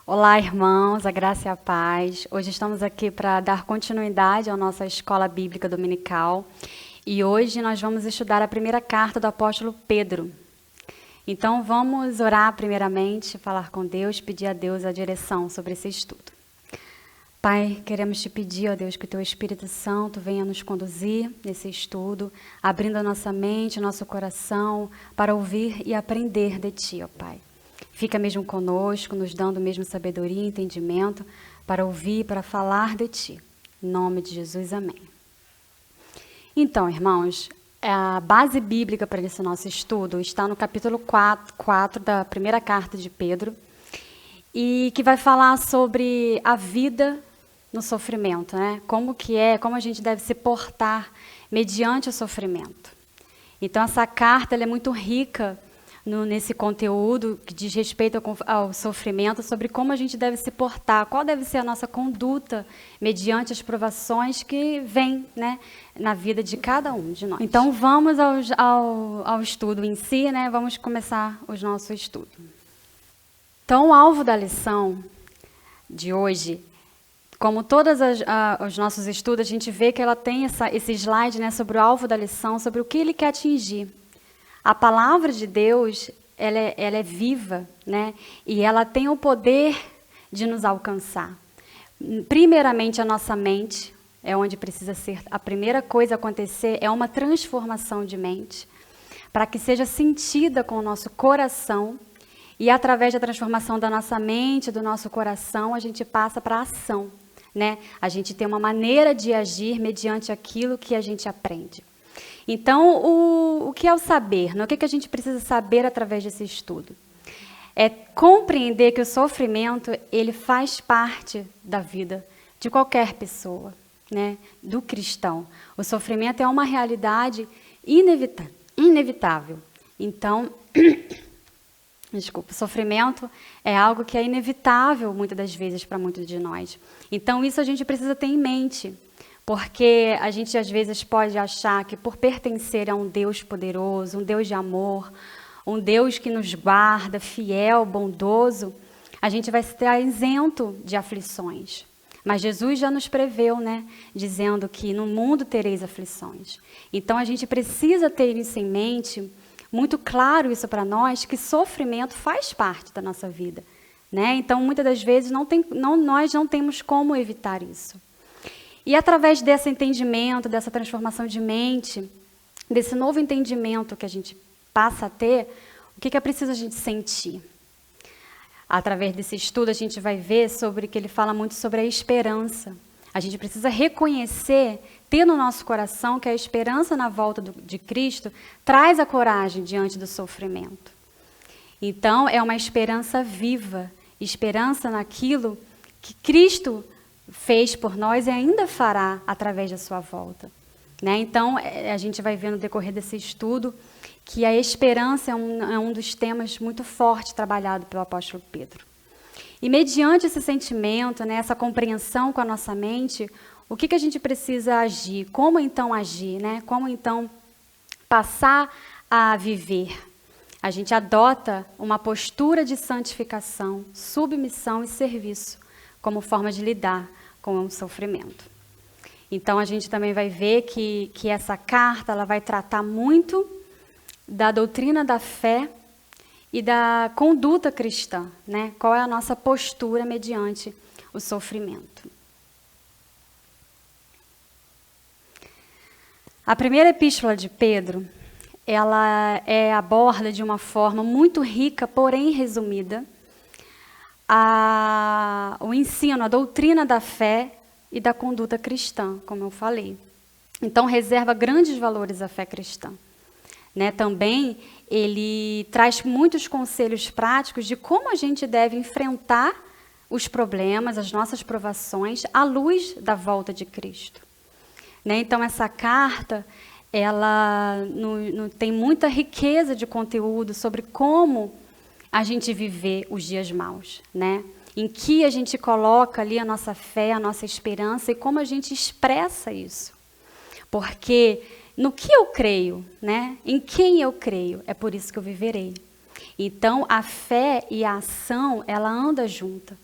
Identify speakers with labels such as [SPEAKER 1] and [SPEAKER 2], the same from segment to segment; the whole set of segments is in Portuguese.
[SPEAKER 1] Olá, irmãos, a graça e a paz. Hoje estamos aqui para dar continuidade à nossa escola bíblica dominical e hoje nós vamos estudar a primeira carta do apóstolo Pedro. Então vamos orar primeiramente, falar com Deus, pedir a Deus a direção sobre esse estudo. Pai, queremos te pedir, ó Deus, que o teu Espírito Santo venha nos conduzir nesse estudo, abrindo a nossa mente, nosso coração para ouvir e aprender de ti, ó Pai. Fica mesmo conosco, nos dando mesmo sabedoria e entendimento para ouvir, para falar de ti. Em nome de Jesus, amém. Então, irmãos, a base bíblica para esse nosso estudo está no capítulo 4 da primeira carta de Pedro, e que vai falar sobre a vida no sofrimento, né? Como a gente deve se portar mediante o sofrimento. Então, essa carta ela é muito rica nesse conteúdo que diz respeito ao sofrimento, sobre como a gente deve se portar, qual deve ser a nossa conduta mediante as provações que vêm, né, na vida de cada um de nós. Então, vamos ao estudo em si, né? Vamos começar o nosso estudo. Então, o alvo da lição de hoje, como todos os nossos estudos, a gente vê que ela tem esse slide, né, sobre o alvo da lição, sobre o que ele quer atingir. A palavra de Deus, ela é viva, né? E ela tem o poder de nos alcançar. Primeiramente, a nossa mente é onde precisa ser a primeira coisa a acontecer, é uma transformação de mente, para que seja sentida com o nosso coração, e através da transformação da nossa mente, do nosso coração, a gente passa para a ação, né? A gente tem uma maneira de agir mediante aquilo que a gente aprende. Então, o que é o saber? O que a gente precisa saber através desse estudo? É compreender que o sofrimento, ele faz parte da vida de qualquer pessoa, né? Do cristão. O sofrimento é uma realidade inevitável. Então, o sofrimento é algo que é inevitável, muitas das vezes, para muitos de nós. Então, isso a gente precisa ter em mente. Porque a gente às vezes pode achar que por pertencer a um Deus poderoso, um Deus de amor, um Deus que nos guarda, fiel, bondoso, a gente vai estar isento de aflições. Mas Jesus já nos preveu, né, dizendo que no mundo tereis aflições. Então a gente precisa ter isso em mente, muito claro isso para nós, que sofrimento faz parte da nossa vida, né? Então muitas das vezes nós não temos como evitar isso. E através desse entendimento, dessa transformação de mente, desse novo entendimento que a gente passa a ter, o que é preciso a gente sentir? Através desse estudo a gente vai ver sobre que ele fala muito sobre a esperança. A gente precisa reconhecer, ter no nosso coração que a esperança na volta de Cristo traz a coragem diante do sofrimento. Então, é uma esperança viva, esperança naquilo que Cristo fez por nós e ainda fará através da sua volta, né? Então, a gente vai ver no decorrer desse estudo que a esperança é um dos temas muito forte trabalhado pelo apóstolo Pedro. E mediante esse sentimento, né, essa compreensão com a nossa mente, o que a gente precisa agir? Como então agir, né? Como então passar a viver? A gente adota uma postura de santificação, submissão e serviço como forma de lidar com o sofrimento. Então, a gente também vai ver que essa carta ela vai tratar muito da doutrina da fé e da conduta cristã, né? Qual é a nossa postura mediante o sofrimento. A primeira epístola de Pedro, ela aborda de uma forma muito rica, porém resumida, o ensino, a doutrina da fé e da conduta cristã, como eu falei. Então, reserva grandes valores à fé cristã, né? Também, ele traz muitos conselhos práticos de como a gente deve enfrentar os problemas, as nossas provações, à luz da volta de Cristo, né? Então, essa carta, ela tem muita riqueza de conteúdo sobre como a gente viver os dias maus, né? Em que a gente coloca ali a nossa fé, a nossa esperança e como a gente expressa isso. Porque no que eu creio, né? Em quem eu creio, é por isso que eu viverei. Então, a fé e a ação, ela anda junta,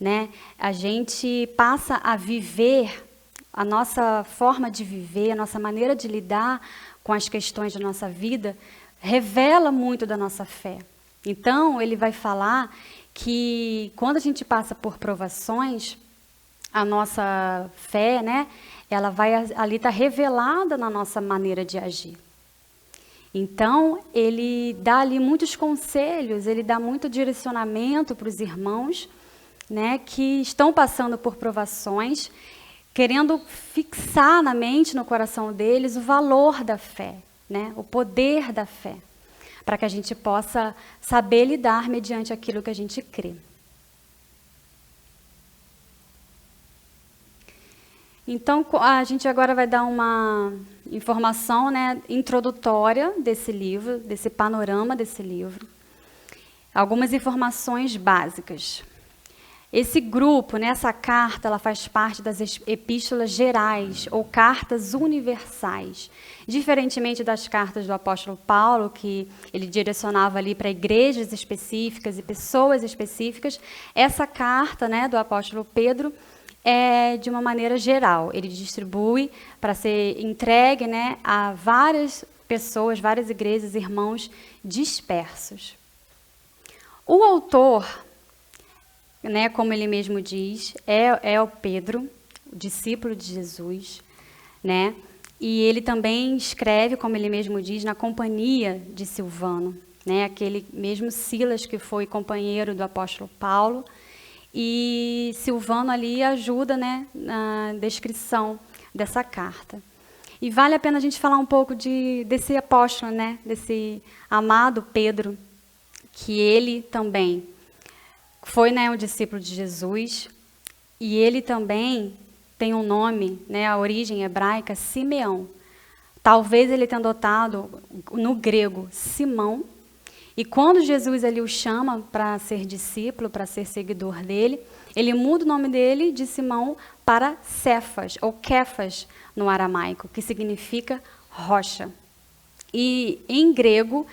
[SPEAKER 1] né? A gente passa a viver, a nossa forma de viver, a nossa maneira de lidar com as questões da nossa vida, revela muito da nossa fé. Então, ele vai falar que quando a gente passa por provações, a nossa fé, né, ela vai ali estar revelada na nossa maneira de agir. Então, ele dá ali muitos conselhos, ele dá muito direcionamento para os irmãos, né, que estão passando por provações, querendo fixar na mente, no coração deles, o valor da fé, né, o poder da fé, para que a gente possa saber lidar mediante aquilo que a gente crê. Então, a gente agora vai dar uma informação, né, introdutória desse livro, desse panorama desse livro. Algumas informações básicas. Esse grupo, né, essa carta, ela faz parte das epístolas gerais ou cartas universais. Diferentemente das cartas do apóstolo Paulo, que ele direcionava ali para igrejas específicas e pessoas específicas, essa carta, né, do apóstolo Pedro é de uma maneira geral. Ele distribui para ser entregue, né, a várias pessoas, várias igrejas, irmãos dispersos. O autor, né, como ele mesmo diz, é o Pedro, o discípulo de Jesus, né? E ele também escreve, como ele mesmo diz, na companhia de Silvano, né? Aquele mesmo Silas que foi companheiro do apóstolo Paulo. E Silvano ali ajuda, né, na descrição dessa carta. E vale a pena a gente falar um pouco desse apóstolo, né, desse amado Pedro, que ele também foi, né, um discípulo de Jesus, e ele também tem um nome, né, a origem hebraica, Simeão. Talvez ele tenha adotado no grego Simão, e quando Jesus ali o chama para ser discípulo, para ser seguidor dele, ele muda o nome dele de Simão para Cefas, ou Kefas no aramaico, que significa rocha. E em grego,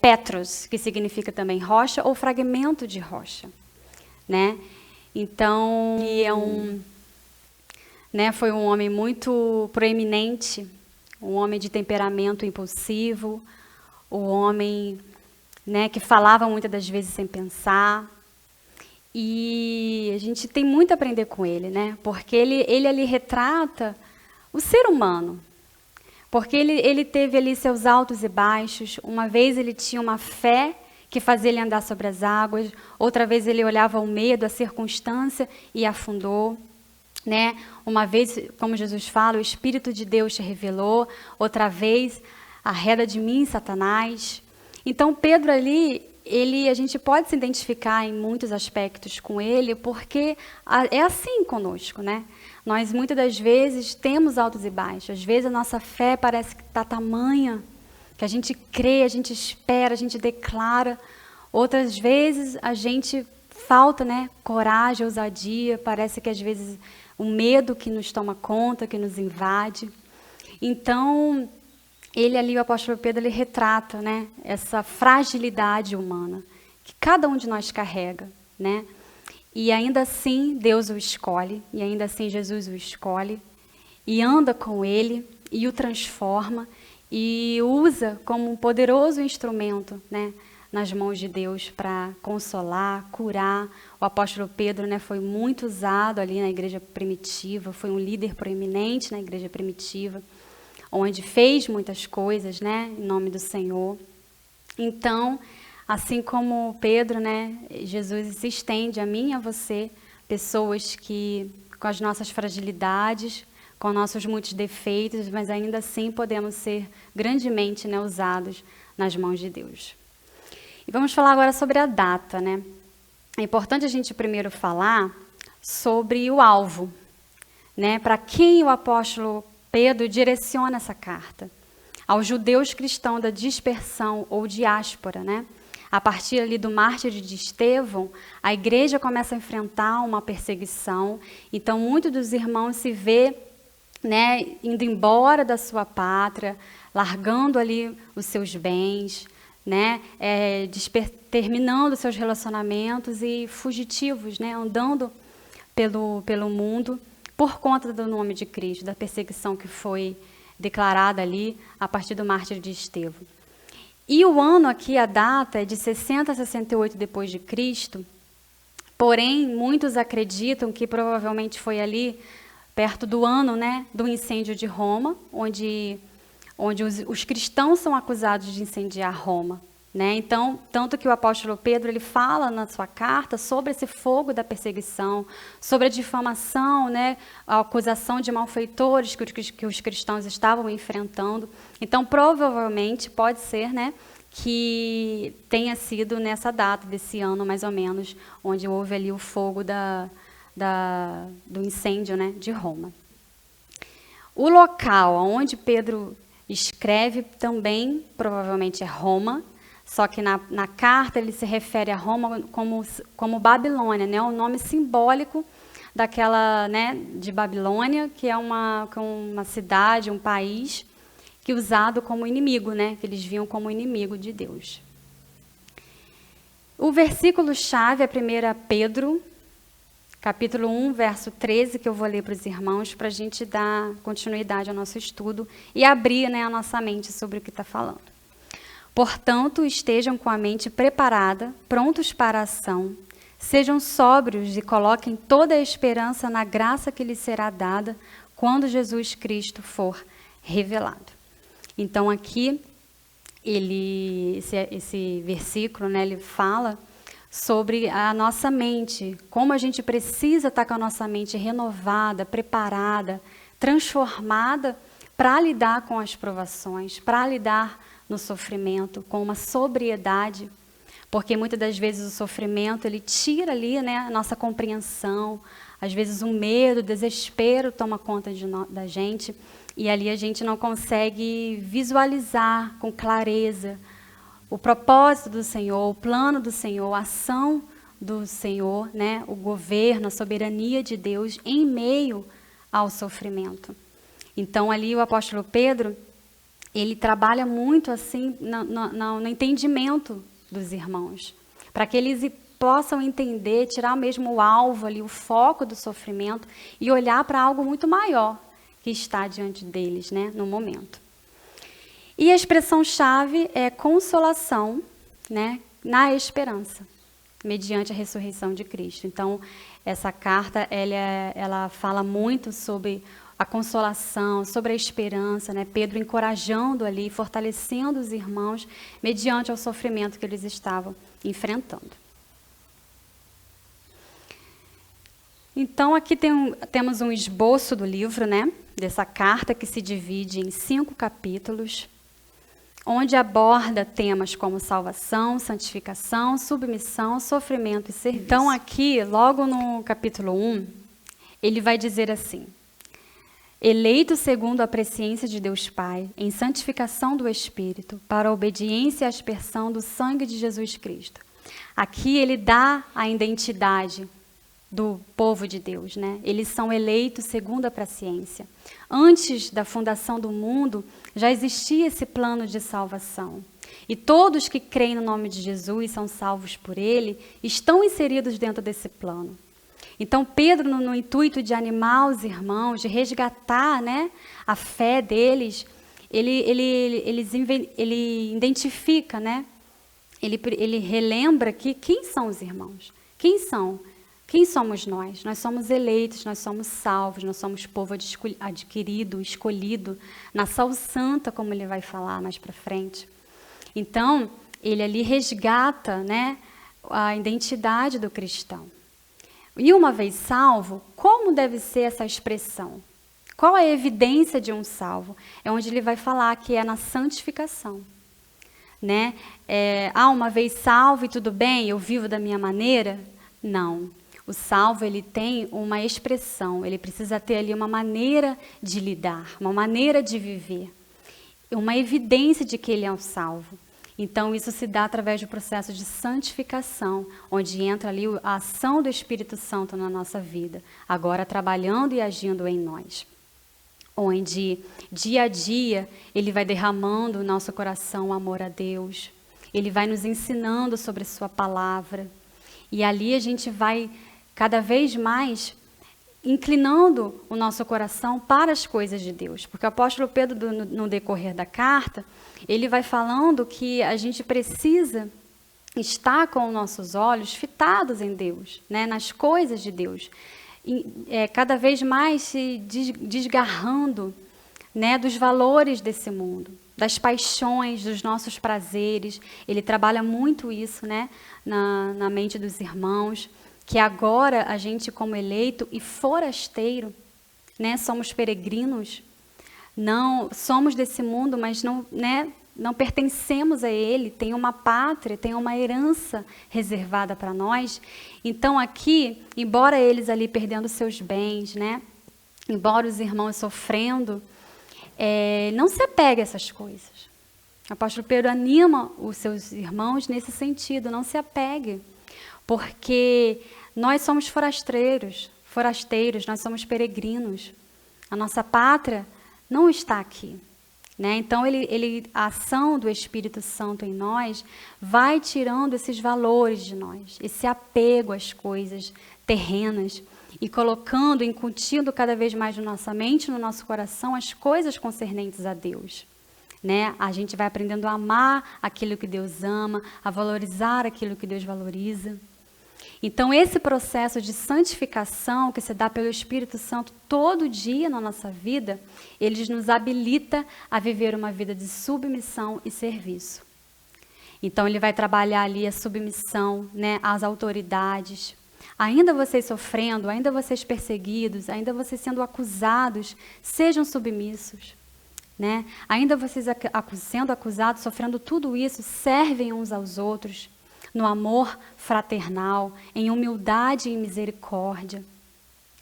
[SPEAKER 1] Petros, que significa também rocha ou fragmento de rocha, né? Então, foi um homem muito proeminente, um homem de temperamento impulsivo, um homem, né, que falava muitas das vezes sem pensar. E a gente tem muito a aprender com ele, né? Porque ele ali retrata o ser humano. Porque ele teve ali seus altos e baixos. Uma vez ele tinha uma fé que fazia ele andar sobre as águas. Outra vez ele olhava o medo, a circunstância e afundou, né? Uma vez, como Jesus fala, o Espírito de Deus te revelou. Outra vez, arreda de mim, Satanás. Então, Pedro ali, a gente pode se identificar em muitos aspectos com ele, porque é assim conosco, né? Nós, muitas das vezes, temos altos e baixos. Às vezes, a nossa fé parece que está tamanha, que a gente crê, a gente espera, a gente declara. Outras vezes, a gente falta, né, coragem, ousadia. Parece que, às vezes, o medo que nos toma conta, que nos invade. Então, ele ali, o apóstolo Pedro, ele retrata, né, essa fragilidade humana que cada um de nós carrega, né? E ainda assim Deus o escolhe, e ainda assim Jesus o escolhe, e anda com ele, e o transforma, e usa como um poderoso instrumento, né, nas mãos de Deus para consolar, curar. O apóstolo Pedro, né, foi muito usado ali na igreja primitiva, foi um líder proeminente na igreja primitiva, onde fez muitas coisas, né, em nome do Senhor. Então, assim como Pedro, né, Jesus se estende a mim e a você, pessoas que, com as nossas fragilidades, com nossos muitos defeitos, mas ainda assim podemos ser grandemente, né, usados nas mãos de Deus. E vamos falar agora sobre a data, né? É importante a gente primeiro falar sobre o alvo, né? Para quem o apóstolo Pedro direciona essa carta? Aos judeus cristãos da dispersão ou diáspora, né? A partir ali do mártir de Estevão, a igreja começa a enfrentar uma perseguição. Então, muitos dos irmãos se vê, né, indo embora da sua pátria, largando ali os seus bens, né, terminando seus relacionamentos e fugitivos, né, andando pelo mundo por conta do nome de Cristo, da perseguição que foi declarada ali a partir do mártir de Estevão. E o ano aqui, a data é de 60 a 68 depois de Cristo, porém, muitos acreditam que provavelmente foi ali perto do ano, né, do incêndio de Roma, onde os cristãos são acusados de incendiar Roma, né? Então, tanto que o apóstolo Pedro ele fala na sua carta sobre esse fogo da perseguição, sobre a difamação, né, a acusação de malfeitores que os cristãos estavam enfrentando. Então, provavelmente, pode ser, né, que tenha sido nessa data desse ano, mais ou menos, onde houve ali o fogo do incêndio, né, de Roma. O local onde Pedro escreve também, provavelmente, é Roma, só que na carta ele se refere a Roma como Babilônia, né, o nome simbólico daquela, né, de Babilônia, que é uma cidade, um país, que é usado como inimigo, né, que eles viam como inimigo de Deus. O versículo-chave é 1 Pedro, capítulo 1, verso 13, que eu vou ler para os irmãos, para a gente dar continuidade ao nosso estudo e abrir, né, a nossa mente sobre o que está falando. Portanto, estejam com a mente preparada, prontos para a ação, sejam sóbrios e coloquem toda a esperança na graça que lhes será dada quando Jesus Cristo for revelado. Então, aqui, esse versículo, né, ele fala sobre a nossa mente, como a gente precisa estar com a nossa mente renovada, preparada, transformada para lidar com as provações, para lidar no sofrimento, com uma sobriedade, porque muitas das vezes o sofrimento, ele tira ali, né, a nossa compreensão, às vezes o medo, o desespero toma conta da gente, e ali a gente não consegue visualizar com clareza o propósito do Senhor, o plano do Senhor, a ação do Senhor, né, o governo, a soberania de Deus em meio ao sofrimento. Então, ali o apóstolo Pedro, ele trabalha muito assim no entendimento dos irmãos, para que eles possam entender, tirar mesmo o alvo ali, o foco do sofrimento e olhar para algo muito maior que está diante deles, né, no momento. E a expressão-chave é consolação, né, na esperança, mediante a ressurreição de Cristo. Então, essa carta, ela fala muito sobre a consolação, sobre a esperança, né? Pedro encorajando ali, fortalecendo os irmãos, mediante o sofrimento que eles estavam enfrentando. Então, aqui temos um esboço do livro, né? Dessa carta que se divide em 5 capítulos, onde aborda temas como salvação, santificação, submissão, sofrimento e serviço. Então, aqui, logo no capítulo 1, ele vai dizer assim: eleito segundo a presciência de Deus Pai, em santificação do Espírito, para a obediência e aspersão do sangue de Jesus Cristo. Aqui ele dá a identidade do povo de Deus, né? Eles são eleitos segundo a presciência. Antes da fundação do mundo, já existia esse plano de salvação. E todos que creem no nome de Jesus, são salvos por ele, estão inseridos dentro desse plano. Então, Pedro, no intuito de animar os irmãos, de resgatar, né, a fé deles, ele identifica, né, ele relembra que quem são os irmãos? Quem são? Quem somos nós? Nós somos eleitos, nós somos salvos, nós somos povo adquirido, escolhido, nação santa, como ele vai falar mais para frente. Então, ele ali resgata, né, a identidade do cristão. E uma vez salvo, como deve ser essa expressão? Qual a evidência de um salvo? É onde ele vai falar que é na santificação. Né? Uma vez salvo e tudo bem, eu vivo da minha maneira? Não. O salvo, ele tem uma expressão, ele precisa ter ali uma maneira de lidar, uma maneira de viver, uma evidência de que ele é um salvo. Então, isso se dá através do processo de santificação, onde entra ali a ação do Espírito Santo na nossa vida, agora trabalhando e agindo em nós. Onde, dia a dia, ele vai derramando no nosso coração o amor a Deus. ele vai nos ensinando sobre a sua palavra. E ali a gente vai cada vez mais inclinando o nosso coração para as coisas de Deus. Porque o apóstolo Pedro, no decorrer da carta, ele vai falando que a gente precisa estar com os nossos olhos fitados em Deus, né, nas coisas de Deus. Cada vez mais se desgarrando, né, dos valores desse mundo, das paixões, dos nossos prazeres. Ele trabalha muito isso, né, na mente dos irmãos, que agora a gente, como eleito e forasteiro, né, somos peregrinos, não somos desse mundo, mas não, né, não pertencemos a ele, tem uma pátria, tem uma herança reservada para nós. Então aqui, embora eles ali perdendo seus bens, né, embora os irmãos sofrendo, não se apegue a essas coisas. O apóstolo Pedro anima os seus irmãos nesse sentido, não se apegue, porque nós somos forasteiros, nós somos peregrinos. A nossa pátria não está aqui, né? Então, a ação do Espírito Santo em nós vai tirando esses valores de nós, esse apego às coisas terrenas e colocando, incutindo cada vez mais na nossa mente, no nosso coração, as coisas concernentes a Deus, né? A gente vai aprendendo a amar aquilo que Deus ama, a valorizar aquilo que Deus valoriza. Então, esse processo de santificação que se dá pelo Espírito Santo todo dia na nossa vida, ele nos habilita a viver uma vida de submissão e serviço. Então, ele vai trabalhar ali a submissão, né, às autoridades. Ainda vocês sofrendo, ainda vocês perseguidos, ainda vocês sendo acusados, sejam submissos, né? Ainda vocês sendo acusados, sofrendo tudo isso, servem uns aos outros, no amor fraternal, em humildade e misericórdia,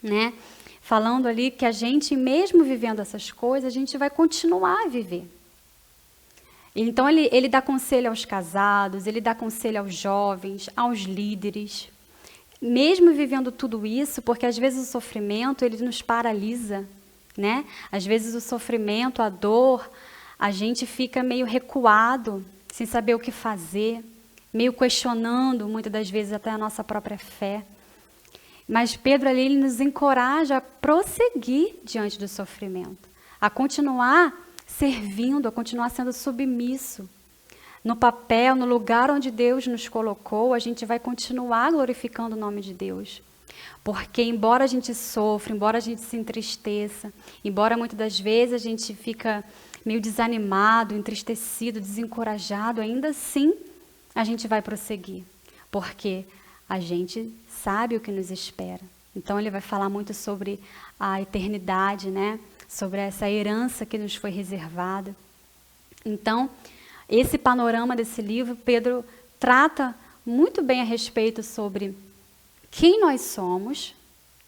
[SPEAKER 1] né? Falando ali que a gente, mesmo vivendo essas coisas, a gente vai continuar a viver. Então, ele dá conselho aos casados, ele dá conselho aos jovens, aos líderes, mesmo vivendo tudo isso, porque às vezes o sofrimento, ele nos paralisa, né? Às vezes o sofrimento, a dor, a gente fica meio recuado, sem saber o que fazer, meio questionando, muitas das vezes, até a nossa própria fé. Mas Pedro ali, ele nos encoraja a prosseguir diante do sofrimento, a continuar servindo, a continuar sendo submisso. No papel, no lugar onde Deus nos colocou, a gente vai continuar glorificando o nome de Deus. Porque embora a gente sofra, embora a gente se entristeça, embora muitas das vezes a gente fica meio desanimado, entristecido, desencorajado, ainda assim a gente vai prosseguir, porque a gente sabe o que nos espera. Então ele vai falar muito sobre a eternidade, né? Sobre essa herança que nos foi reservada. Então, esse panorama desse livro, Pedro trata muito bem a respeito sobre quem nós somos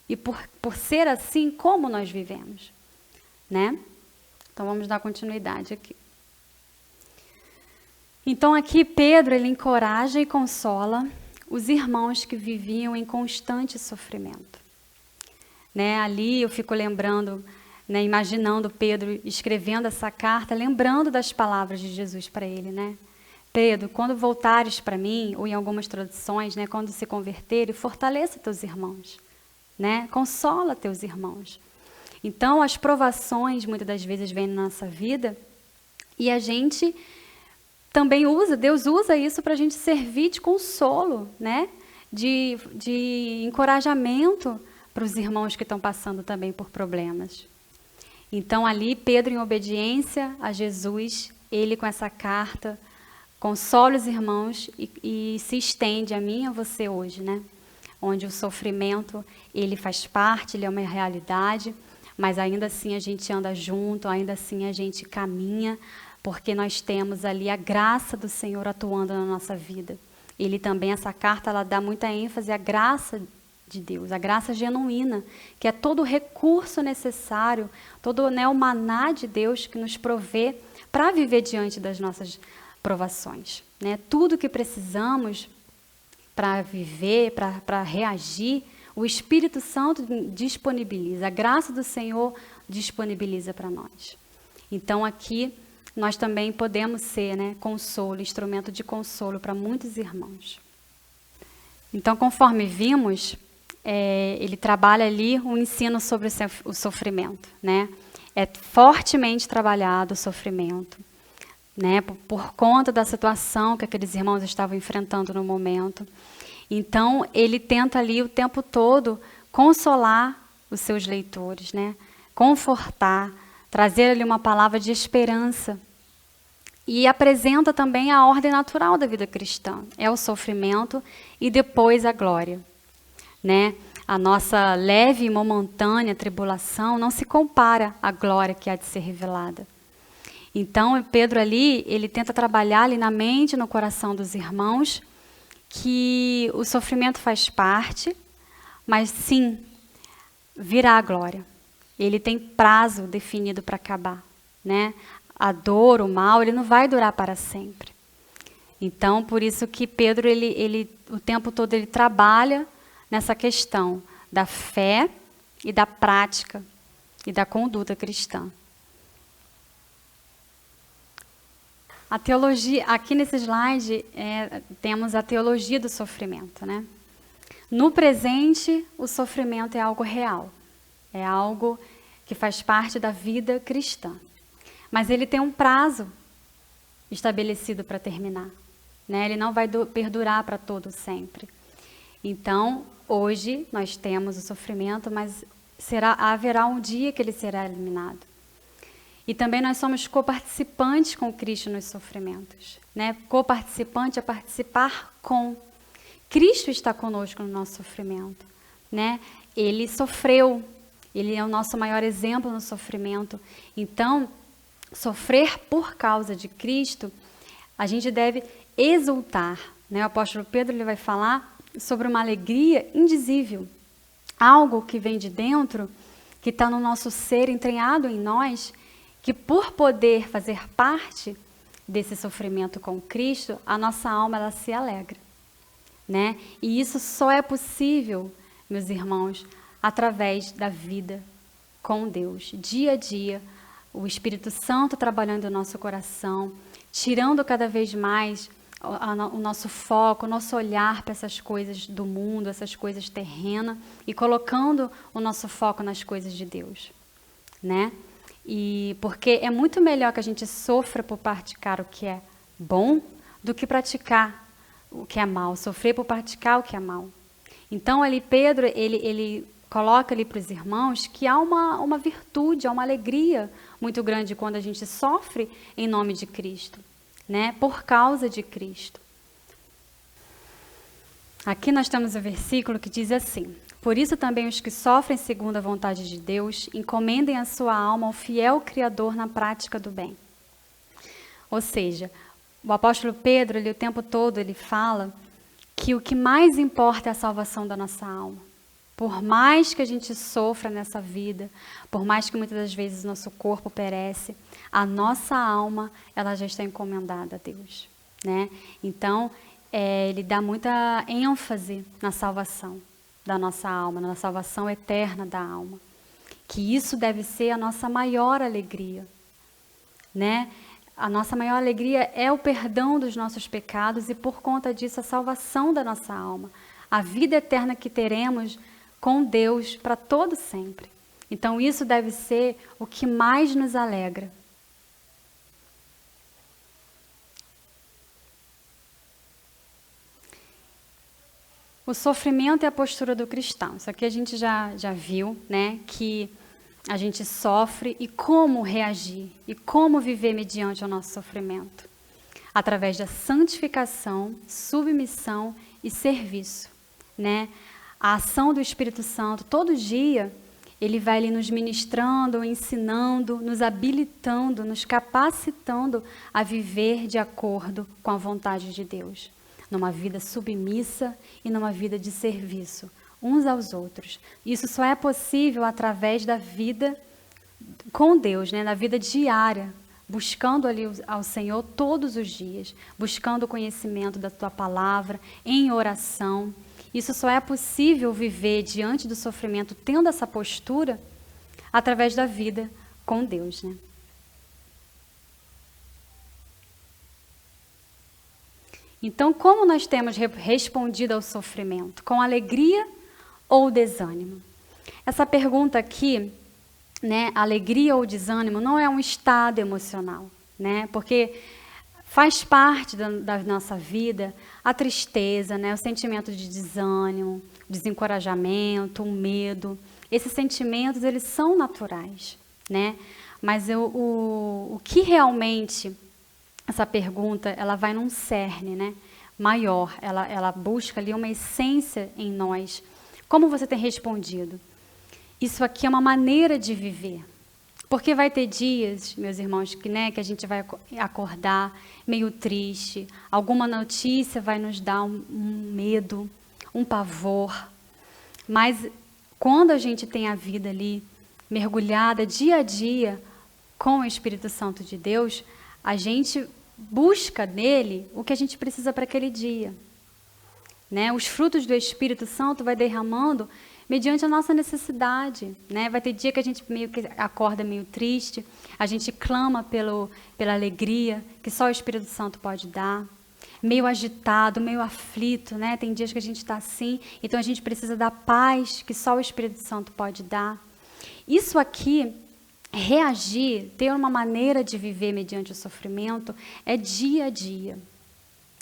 [SPEAKER 1] e por ser assim, como nós vivemos, né? Então vamos dar continuidade aqui. Então aqui Pedro, ele encoraja e consola os irmãos que viviam em constante sofrimento, né? Ali eu fico lembrando, né, imaginando Pedro escrevendo essa carta, lembrando das palavras de Jesus para ele, né? Pedro, quando voltares para mim, ou em algumas traduções, né, quando se converteres, fortaleça teus irmãos, né? Consola teus irmãos. Então as provações muitas das vezes vêm na nossa vida e a gente também Deus usa isso para a gente servir de consolo, né? De encorajamento para os irmãos que estão passando também por problemas. Então ali Pedro, em obediência a Jesus, ele com essa carta consola os irmãos e se estende a mim e a você hoje, né? Onde o sofrimento, ele faz parte, ele é uma realidade, mas ainda assim a gente anda junto, ainda assim a gente caminha, porque nós temos ali a graça do Senhor atuando na nossa vida. Ele também, essa carta, ela dá muita ênfase à graça de Deus, a graça genuína, que é todo o recurso necessário, todo, né, o maná de Deus que nos provê para viver diante das nossas provações, né? Tudo que precisamos para viver, para reagir, o Espírito Santo disponibiliza, a graça do Senhor disponibiliza para nós. Então aqui nós também podemos ser, né, consolo, instrumento de consolo para muitos irmãos. Então, conforme vimos, ele trabalha ali um ensino sobre o sofrimento, né? É fortemente trabalhado o sofrimento, né? Por conta da situação que aqueles irmãos estavam enfrentando no momento. Então, ele tenta ali o tempo todo consolar os seus leitores, né? Confortar, trazer ali uma palavra de esperança. E apresenta também a ordem natural da vida cristã. É o sofrimento e depois a glória, né? A nossa leve e momentânea tribulação não se compara à glória que há de ser revelada. Então, Pedro ali, ele tenta trabalhar ali na mente e no coração dos irmãos que o sofrimento faz parte, mas sim, virá a glória. Ele tem prazo definido para acabar, né? A dor, o mal, ele não vai durar para sempre. Então, por isso que Pedro, ele o tempo todo ele trabalha nessa questão da fé e da prática e da conduta cristã. A teologia, aqui nesse slide, temos a teologia do sofrimento, né? No presente, o sofrimento é algo real, é algo que faz parte da vida cristã. Mas ele tem um prazo estabelecido para terminar, né? Ele não vai perdurar para todo sempre. Então, hoje nós temos o sofrimento, mas haverá um dia que ele será eliminado. E também nós somos coparticipantes com Cristo nos sofrimentos, né? Coparticipante é participar com. Cristo está conosco no nosso sofrimento, né? Ele sofreu, ele é o nosso maior exemplo no sofrimento. Então, sofrer por causa de Cristo, a gente deve exultar, né? O apóstolo Pedro ele vai falar sobre uma alegria indizível, algo que vem de dentro, que está no nosso ser, entranhado em nós, que por poder fazer parte desse sofrimento com Cristo, a nossa alma ela se alegra, né? E isso só é possível, meus irmãos, através da vida com Deus, dia a dia, o Espírito Santo trabalhando no nosso coração, tirando cada vez mais o nosso foco, o nosso olhar para essas coisas do mundo, essas coisas terrenas, e colocando o nosso foco nas coisas de Deus, né? E porque é muito melhor que a gente sofra por praticar o que é bom do que praticar o que é mal, sofrer por praticar o que é mal. Então ali Pedro, ele coloca ali para os irmãos que há uma virtude, há uma alegria muito grande quando a gente sofre em nome de Cristo, né? Por causa de Cristo. Aqui nós temos o versículo que diz assim: por isso também os que sofrem segundo a vontade de Deus, encomendem a sua alma ao fiel Criador na prática do bem. Ou seja, o apóstolo Pedro, o tempo todo, ele fala que o que mais importa é a salvação da nossa alma. Por mais que a gente sofra nessa vida, por mais que muitas das vezes o nosso corpo perece, a nossa alma, ela já está encomendada a Deus, né? Então, ele dá muita ênfase na salvação da nossa alma, na salvação eterna da alma. Que isso deve ser a nossa maior alegria, né? A nossa maior alegria é o perdão dos nossos pecados e, por conta disso, a salvação da nossa alma. A vida eterna que teremos com Deus para todo sempre. Então, isso deve ser o que mais nos alegra. O sofrimento é a postura do cristão. Isso aqui a gente já viu, né? Que a gente sofre e como reagir e como viver mediante o nosso sofrimento. Através da santificação, submissão e serviço, né? A ação do Espírito Santo, todo dia, ele vai ali nos ministrando, ensinando, nos habilitando, nos capacitando a viver de acordo com a vontade de Deus. Numa vida submissa e numa vida de serviço, uns aos outros. Isso só é possível através da vida com Deus, né? Na vida diária, buscando ali ao Senhor todos os dias, buscando o conhecimento da Tua Palavra, em oração. Isso só é possível viver diante do sofrimento, tendo essa postura, através da vida com Deus, né? Então, como nós temos respondido ao sofrimento? Com alegria ou desânimo? Essa pergunta aqui, né, alegria ou desânimo, não é um estado emocional, né? Porque faz parte da nossa vida a tristeza, né, o sentimento de desânimo, desencorajamento, o medo. Esses sentimentos, eles são naturais, né? Mas o que realmente, essa pergunta, ela vai num cerne, né, maior. Ela busca ali uma essência em nós. Como você tem respondido? Isso aqui é uma maneira de viver. Porque vai ter dias, meus irmãos, que a gente vai acordar meio triste. Alguma notícia vai nos dar um medo, um pavor. Mas quando a gente tem a vida ali mergulhada dia a dia com o Espírito Santo de Deus, a gente busca nele o que a gente precisa para aquele dia. Né? Os frutos do Espírito Santo vai derramando mediante a nossa necessidade, né? Vai ter dia que a gente meio que acorda meio triste, a gente clama pela alegria que só o Espírito Santo pode dar, meio agitado, meio aflito, né? Tem dias que a gente está assim, então a gente precisa da paz que só o Espírito Santo pode dar. Isso aqui, reagir, ter uma maneira de viver mediante o sofrimento, é dia a dia,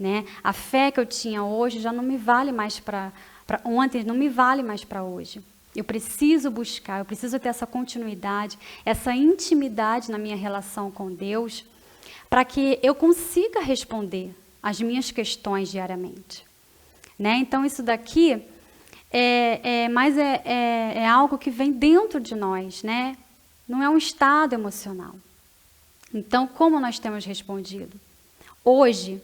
[SPEAKER 1] né? A fé que eu tinha hoje já não me vale mais para ontem, não me vale mais para hoje. Eu preciso buscar, eu preciso ter essa continuidade, essa intimidade na minha relação com Deus, para que eu consiga responder as minhas questões diariamente. Né? Então, isso daqui é algo que vem dentro de nós, né? Não é um estado emocional. Então, como nós temos respondido? Hoje,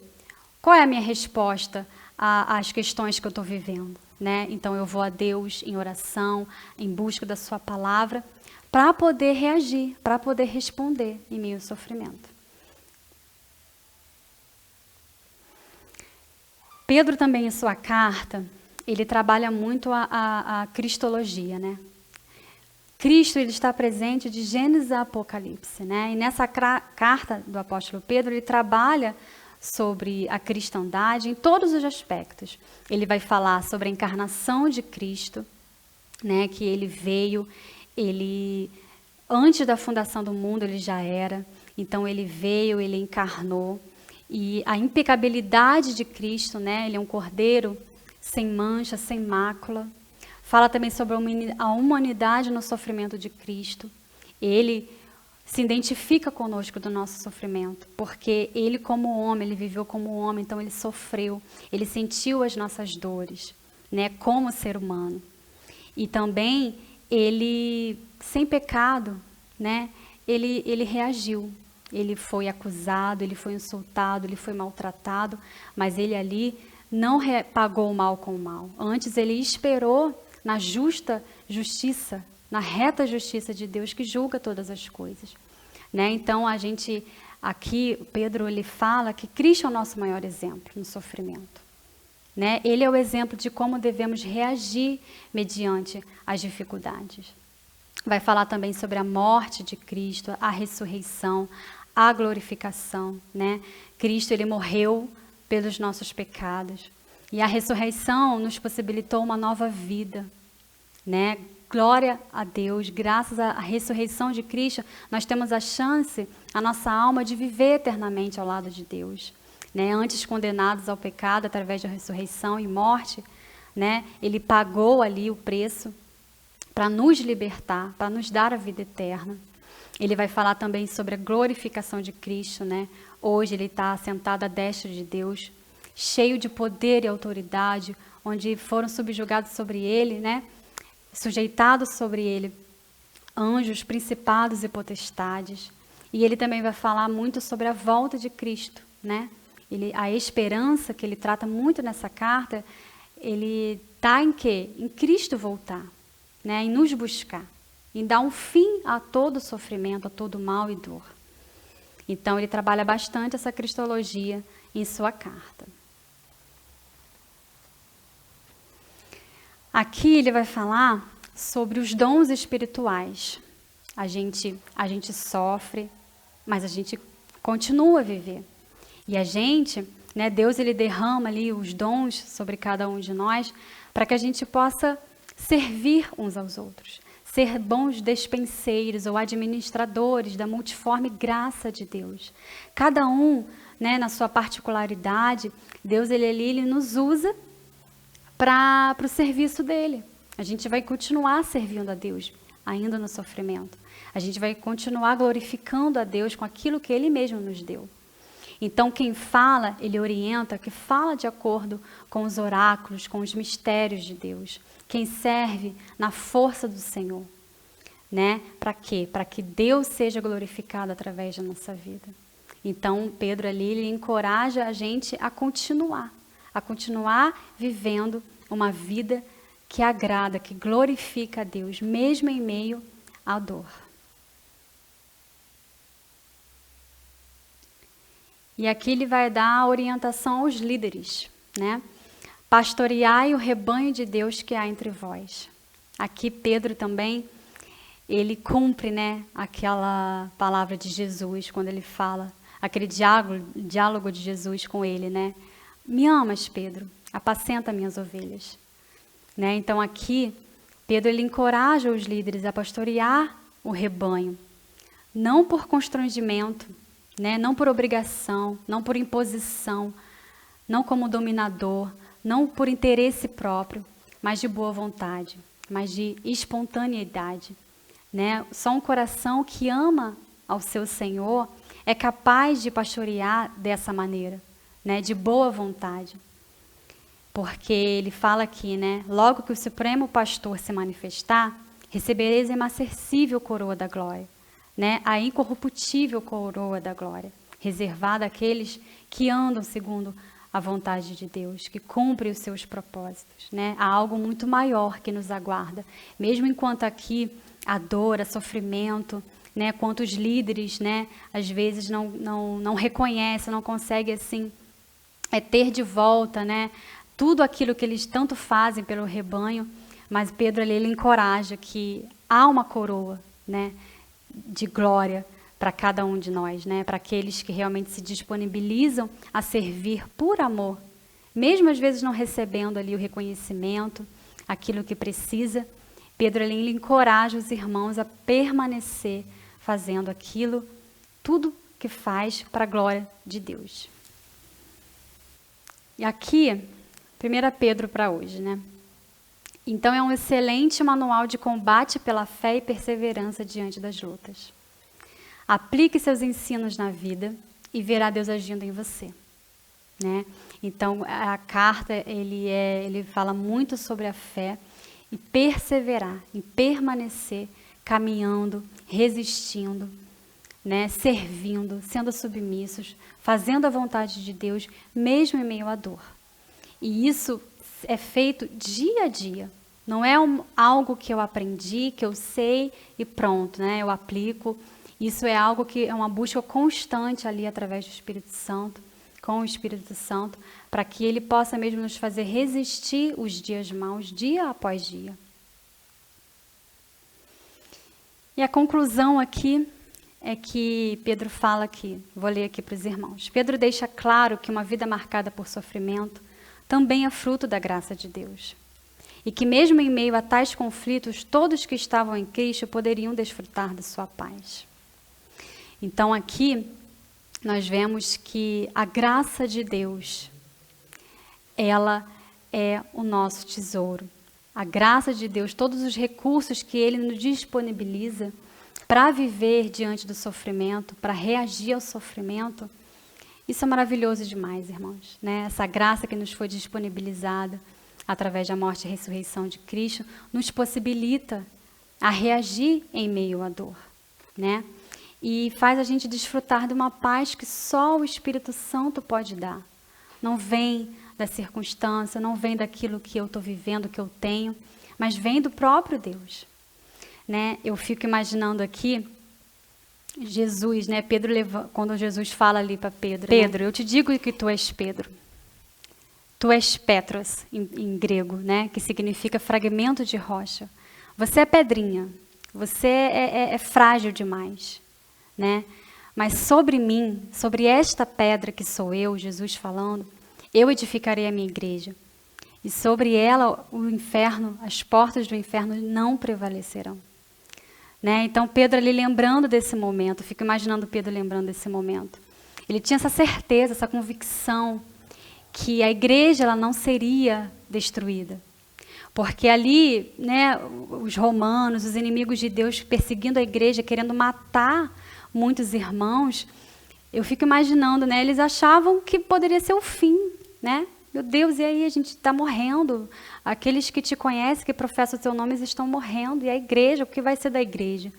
[SPEAKER 1] qual é a minha resposta às questões que eu estou vivendo? Né? Então eu vou a Deus em oração, em busca da sua palavra, para poder reagir, para poder responder em meio ao sofrimento. Pedro também, em sua carta, ele trabalha muito a cristologia, né? Cristo, ele está presente de Gênesis a Apocalipse, né? E nessa carta do apóstolo Pedro, ele trabalha sobre a cristandade em todos os aspectos. Ele vai falar sobre a encarnação de Cristo, né, que ele veio, antes da fundação do mundo ele já era, então ele veio, ele encarnou, e a impecabilidade de Cristo, né, ele é um cordeiro sem mancha, sem mácula. Fala também sobre a humanidade no sofrimento de Cristo. Ele se identifica conosco do nosso sofrimento, porque ele como homem, ele viveu como homem, então ele sofreu, ele sentiu as nossas dores, né, como ser humano. E também ele, sem pecado, né, ele reagiu, ele foi acusado, ele foi insultado, ele foi maltratado, mas ele ali não pagou o mal com o mal. Antes ele esperou na justiça, na reta justiça de Deus que julga todas as coisas. Né? Então, aqui, Pedro, ele fala que Cristo é o nosso maior exemplo no sofrimento. Né? Ele é o exemplo de como devemos reagir mediante as dificuldades. Vai falar também sobre a morte de Cristo, a ressurreição, a glorificação. Né? Cristo, ele morreu pelos nossos pecados. E a ressurreição nos possibilitou uma nova vida, né? Glória a Deus, graças à ressurreição de Cristo, nós temos a chance, a nossa alma, de viver eternamente ao lado de Deus. Né? Antes condenados ao pecado através da ressurreição e morte, né? Ele pagou ali o preço para nos libertar, para nos dar a vida eterna. Ele vai falar também sobre a glorificação de Cristo. Né? Hoje ele está sentado à destra de Deus, cheio de poder e autoridade, onde foram subjugados sobre ele, né? Sujeitados sobre ele anjos, principados e potestades. E ele também vai falar muito sobre a volta de Cristo, né? A esperança que ele trata muito nessa carta, ele está em quê? Em Cristo voltar, né? Em nos buscar, em dar um fim a todo sofrimento, a todo mal e dor. Então ele trabalha bastante essa cristologia em sua carta. Aqui ele vai falar sobre os dons espirituais. A gente sofre, mas a gente continua a viver. E a gente, né? Deus, ele derrama ali os dons sobre cada um de nós para que a gente possa servir uns aos outros, ser bons despenseiros ou administradores da multiforme graça de Deus. Cada um, né, na sua particularidade, Deus, ele nos usa para o serviço dele. A gente vai continuar servindo a Deus, ainda no sofrimento. A gente vai continuar glorificando a Deus com aquilo que ele mesmo nos deu. Então, quem fala, ele orienta, que fala de acordo com os oráculos, com os mistérios de Deus. Quem serve na força do Senhor, né? Para quê? Para que Deus seja glorificado através da nossa vida. Então, Pedro ali, ele encoraja a gente a continuar vivendo uma vida que agrada, que glorifica a Deus, mesmo em meio à dor. E aqui ele vai dar a orientação aos líderes, né? Pastoreai o rebanho de Deus que há entre vós. Aqui Pedro também, ele cumpre, né, aquela palavra de Jesus, quando ele fala, aquele diálogo de Jesus com ele, né? Me amas, Pedro? Apacenta minhas ovelhas. Né? Então aqui, Pedro, ele encoraja os líderes a pastorear o rebanho, não por constrangimento, né? Não por obrigação, não por imposição, não como dominador, não por interesse próprio, mas de boa vontade, mas de espontaneidade. Né? Só um coração que ama ao seu Senhor é capaz de pastorear dessa maneira, né? De boa vontade. Porque ele fala aqui, né? Logo que o Supremo Pastor se manifestar, recebereis a inacessível coroa da glória, né? A incorruptível coroa da glória, reservada àqueles que andam segundo a vontade de Deus, que cumprem os seus propósitos, né? Há algo muito maior que nos aguarda. Mesmo enquanto aqui a dor, o sofrimento, né? Quantos líderes, né? Às vezes não reconhecem, não conseguem assim ter de volta, né? Tudo aquilo que eles tanto fazem pelo rebanho, mas Pedro ali, ele encoraja que há uma coroa, né, de glória para cada um de nós, né, para aqueles que realmente se disponibilizam a servir por amor, mesmo às vezes não recebendo ali o reconhecimento, aquilo que precisa. Pedro ali, ele encoraja os irmãos a permanecer fazendo aquilo, tudo que faz para a glória de Deus. E aqui, 1 Pedro para hoje, né? Então é um excelente manual de combate pela fé e perseverança diante das lutas. Aplique seus ensinos na vida e verá Deus agindo em você, né? Então a carta ele fala muito sobre a fé e perseverar, em permanecer caminhando, resistindo, né? Servindo, sendo submissos, fazendo a vontade de Deus, mesmo em meio à dor. E isso é feito dia a dia. Não é algo que eu aprendi, que eu sei e pronto, né? Eu aplico. Isso é algo que é uma busca constante ali através do Espírito Santo, com o Espírito Santo, para que ele possa mesmo nos fazer resistir os dias maus, dia após dia. E a conclusão aqui é que Pedro fala aqui, vou ler aqui para os irmãos. Pedro deixa claro que uma vida marcada por sofrimento também é fruto da graça de Deus. E que mesmo em meio a tais conflitos, todos que estavam em Cristo poderiam desfrutar da sua paz. Então aqui nós vemos que a graça de Deus, ela é o nosso tesouro. A graça de Deus, todos os recursos que Ele nos disponibiliza para viver diante do sofrimento, para reagir ao sofrimento, isso é maravilhoso demais, irmãos, né? Essa graça que nos foi disponibilizada através da morte e ressurreição de Cristo nos possibilita a reagir em meio à dor, né? E faz a gente desfrutar de uma paz que só o Espírito Santo pode dar. Não vem da circunstância, não vem daquilo que eu estou vivendo, que eu tenho, mas vem do próprio Deus, né? Eu fico imaginando aqui Jesus, né? Quando Jesus fala ali para Pedro, Pedro, né? Eu te digo que tu és Pedro. Tu és Petros, em grego, né? Que significa fragmento de rocha. Você é pedrinha, você é frágil demais, né? mas sobre mim, sobre esta pedra que sou eu, Jesus falando, eu edificarei a minha igreja. E sobre ela o inferno, as portas do inferno não prevalecerão. Né? Então Pedro ali lembrando desse momento, fico imaginando Pedro lembrando desse momento. Ele tinha essa certeza, essa convicção que a igreja ela não seria destruída. Porque ali, né, os romanos, os inimigos de Deus perseguindo a igreja, querendo matar muitos irmãos, eu fico imaginando, né, eles achavam que poderia ser o fim, né? Meu Deus, e aí a gente está morrendo. Aqueles que te conhecem, que professam o teu nome, eles estão morrendo. E a igreja, o que vai ser da igreja?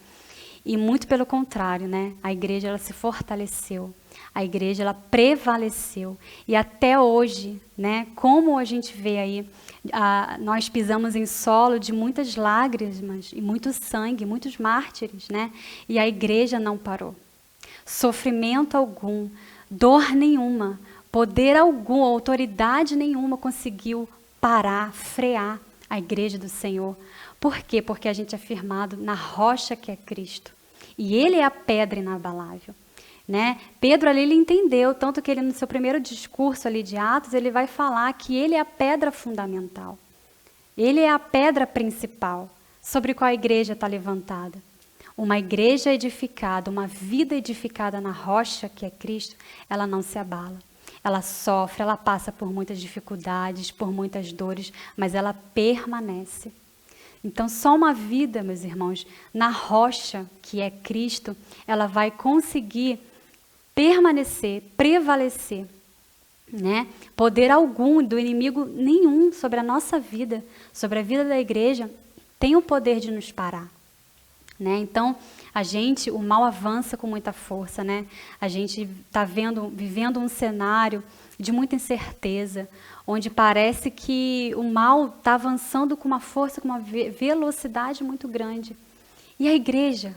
[SPEAKER 1] E muito pelo contrário, né? A igreja ela se fortaleceu. A igreja ela prevaleceu. E até hoje, né? Como a gente vê aí, nós pisamos em solo de muitas lágrimas e muito sangue, muitos mártires, né? E a igreja não parou. Sofrimento algum, dor nenhuma, poder algum, autoridade nenhuma conseguiu parar, frear a igreja do Senhor. Por quê? Porque a gente é firmado na rocha que é Cristo. E Ele é a pedra inabalável. Né? Pedro ali ele entendeu, tanto que ele no seu primeiro discurso ali de Atos, ele vai falar que Ele é a pedra fundamental. Ele é a pedra principal sobre qual a igreja está levantada. Uma igreja edificada, uma vida edificada na rocha que é Cristo, ela não se abala. Ela sofre, ela passa por muitas dificuldades, por muitas dores, mas ela permanece. Então, só uma vida, meus irmãos, na rocha, que é Cristo, ela vai conseguir permanecer, prevalecer. Né? Poder algum do inimigo nenhum sobre a nossa vida, sobre a vida da igreja, tem o poder de nos parar. Né? Então, o mal avança com muita força, né? A gente está vivendo um cenário de muita incerteza, onde parece que o mal está avançando com uma força, com uma velocidade muito grande. E a igreja,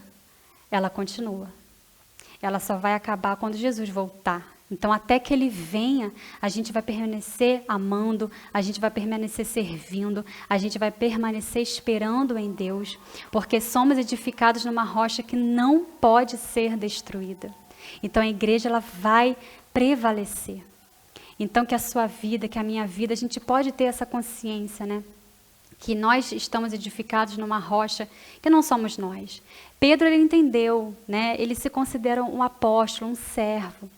[SPEAKER 1] ela continua. Ela só vai acabar quando Jesus voltar. Então, até que Ele venha, a gente vai permanecer amando, a gente vai permanecer servindo, a gente vai permanecer esperando em Deus, porque somos edificados numa rocha que não pode ser destruída. Então, a igreja ela vai prevalecer. Então, que a sua vida, que a minha vida, a gente pode ter essa consciência, né? Que nós estamos edificados numa rocha que não somos nós. Pedro, ele entendeu, né? Ele se considera um apóstolo, um servo.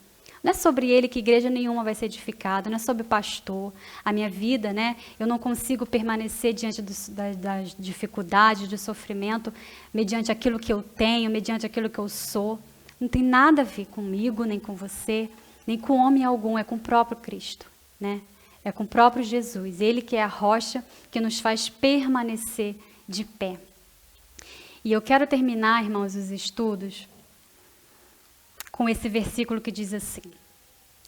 [SPEAKER 1] Não é sobre ele que igreja nenhuma vai ser edificada, não é sobre pastor. A minha vida, né? Eu não consigo permanecer diante das dificuldades, do sofrimento, mediante aquilo que eu tenho, mediante aquilo que eu sou. Não tem nada a ver comigo, nem com você, nem com homem algum, é com o próprio Cristo, né? É com o próprio Jesus, Ele que é a rocha que nos faz permanecer de pé. E eu quero terminar, irmãos, os estudos com esse versículo que diz assim: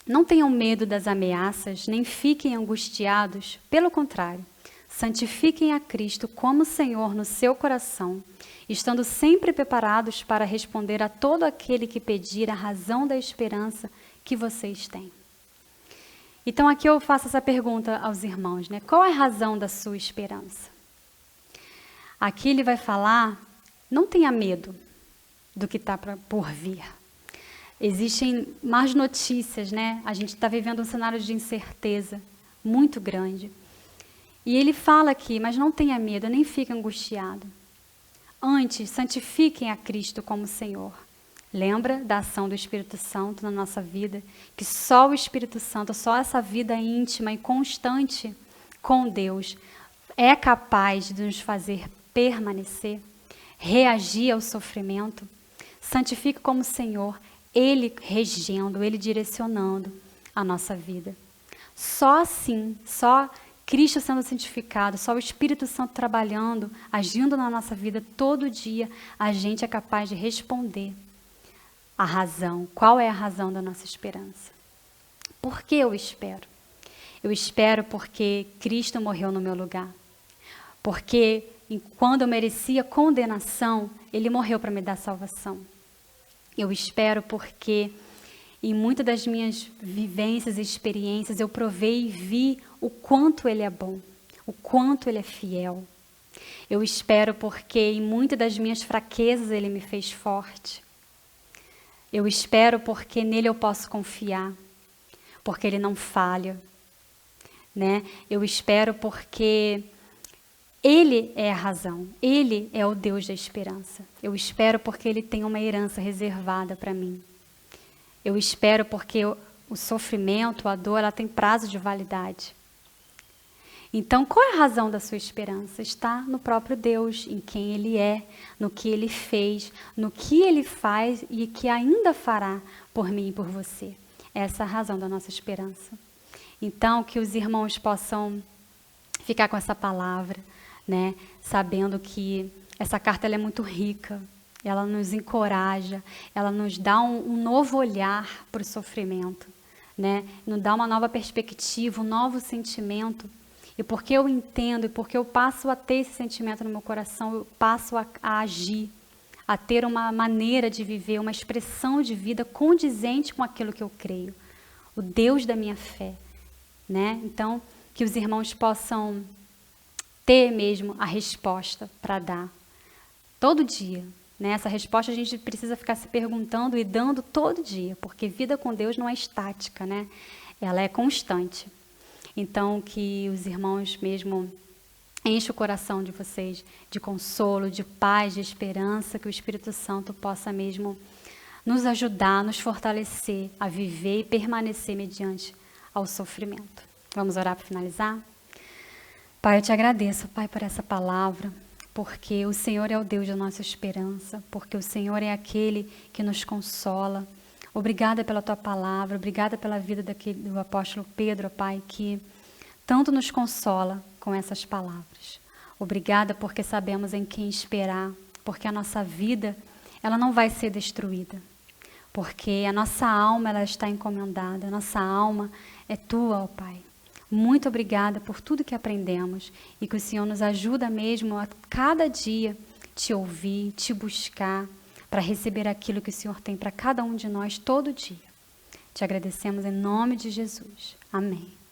[SPEAKER 1] não tenham medo das ameaças, nem fiquem angustiados. Pelo contrário, santifiquem a Cristo como Senhor no seu coração, estando sempre preparados para responder a todo aquele que pedir a razão da esperança que vocês têm. Então aqui eu faço essa pergunta aos irmãos, né? Qual é a razão da sua esperança? Aqui ele vai falar, não tenha medo do que está por vir. Existem más notícias, né? A gente está vivendo um cenário de incerteza muito grande. E ele fala aqui, mas não tenha medo, nem fique angustiado. Antes, santifiquem a Cristo como Senhor. Lembra da ação do Espírito Santo na nossa vida? Que só o Espírito Santo, só essa vida íntima e constante com Deus é capaz de nos fazer permanecer, reagir ao sofrimento. Santifique como Senhor, Ele regendo, Ele direcionando a nossa vida. Só assim, só Cristo sendo santificado, só o Espírito Santo trabalhando, agindo na nossa vida todo dia, a gente é capaz de responder a razão. Qual é a razão da nossa esperança? Por que eu espero? Eu espero porque Cristo morreu no meu lugar. Porque quando eu merecia condenação, Ele morreu para me dar salvação. Eu espero porque em muitas das minhas vivências e experiências eu provei e vi o quanto Ele é bom, o quanto Ele é fiel. Eu espero porque em muitas das minhas fraquezas Ele me fez forte. Eu espero porque nele eu posso confiar, porque ele não falha, né? Eu espero porque ele é a razão, ele é o Deus da esperança. Eu espero porque ele tem uma herança reservada para mim. Eu espero porque o sofrimento, a dor, ela tem prazo de validade. Então, qual é a razão da sua esperança? Está no próprio Deus, em quem Ele é, no que Ele fez, no que Ele faz e que ainda fará por mim e por você. Essa é a razão da nossa esperança. Então, que os irmãos possam ficar com essa palavra, né? Sabendo que essa carta ela é muito rica, ela nos encoraja, ela nos dá um novo olhar para o sofrimento, né? Nos dá uma nova perspectiva, um novo sentimento. E porque eu entendo, e porque eu passo a ter esse sentimento no meu coração, eu passo a agir, a ter uma maneira de viver, uma expressão de vida condizente com aquilo que eu creio. O Deus da minha fé, né? Então, que os irmãos possam ter mesmo a resposta para dar. Todo dia, né? Essa resposta a gente precisa ficar se perguntando e dando todo dia, porque vida com Deus não é estática, né? Ela é constante. Então, que os irmãos mesmo enchem o coração de vocês de consolo, de paz, de esperança, que o Espírito Santo possa mesmo nos ajudar, nos fortalecer a viver e permanecer mediante ao sofrimento. Vamos orar para finalizar? Pai, eu te agradeço, Pai, por essa palavra, porque o Senhor é o Deus da nossa esperança, porque o Senhor é aquele que nos consola. Obrigada pela tua palavra, obrigada pela vida do apóstolo Pedro, Pai, que tanto nos consola com essas palavras. Obrigada porque sabemos em quem esperar, porque a nossa vida, ela não vai ser destruída, porque a nossa alma, ela está encomendada, a nossa alma é tua, ó Pai. Muito obrigada por tudo que aprendemos e que o Senhor nos ajuda mesmo a cada dia te ouvir, te buscar, para receber aquilo que o Senhor tem para cada um de nós todo dia. Te agradecemos em nome de Jesus. Amém.